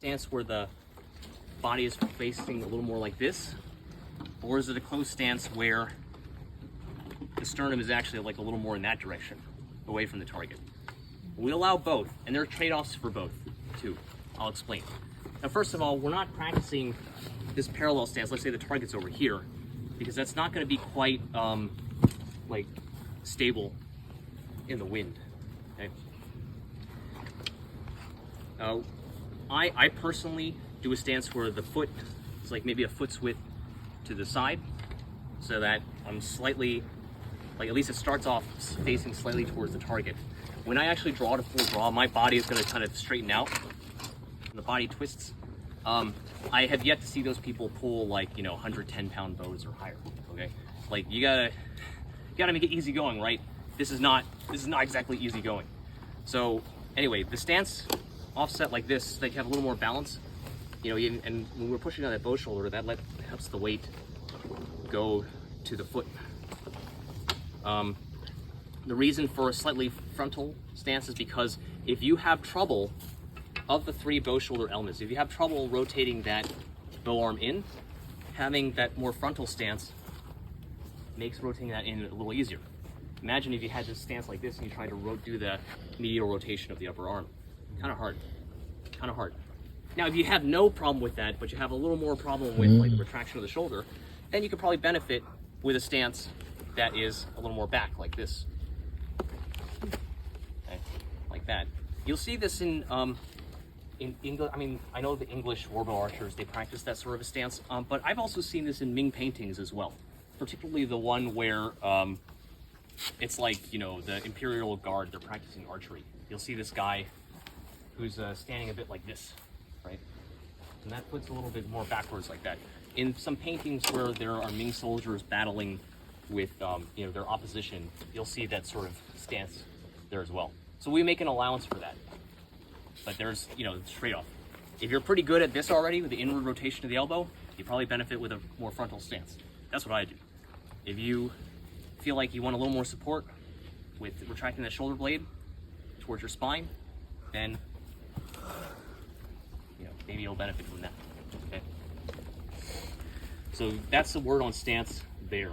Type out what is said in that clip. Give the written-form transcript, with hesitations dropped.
Stance where the body is facing a little more like this, or is it a closed stance where the sternum is actually like a little more in that direction, away from the target? We allow both, and there are trade-offs for both too. I'll explain. Now, first of all, we're not practicing this parallel stance. Let's say the target's over here, because that's not going to be quite like stable in the wind. Okay. I personally do a stance where the foot is like maybe a foot's width to the side, so that I'm slightly, like at least it starts off facing slightly towards the target. When I actually draw to full draw, my body is going to kind of straighten out, and the body twists. I have yet to see those people pull like 110-pound bows or higher. Okay, like you gotta make it easy going, right? This is not exactly easy going. So anyway, the stance offset like this, they have a little more balance, and when we're pushing on that bow shoulder, that helps the weight go to the foot. The reason for a slightly frontal stance is because if you have trouble, of the three bow shoulder elements, if you have trouble rotating that bow arm in, having that more frontal stance makes rotating that in a little easier. Imagine if you had this stance like this and you tried to do the medial rotation of the upper arm. Kind of hard. Now, if you have no problem with that, but you have a little more problem with like the retraction of the shoulder, then you could probably benefit with a stance that is a little more back, like this. Okay, like that. You'll see this in English. I mean, I know the English warbow archers, they practice that sort of a stance, but I've also seen this in Ming paintings as well, particularly the one where it's like, the Imperial Guard, they're practicing archery. You'll see this guy who's standing a bit like this, right? And that puts a little bit more backwards like that. In some paintings where there are Ming soldiers battling with, their opposition, you'll see that sort of stance there as well. So we make an allowance for that. But there's, trade-off. If you're pretty good at this already, with the inward rotation of the elbow, you probably benefit with a more frontal stance. That's what I do. If you feel like you want a little more support with retracting the shoulder blade towards your spine, then maybe you'll benefit from that. Okay. So that's the word on stance there.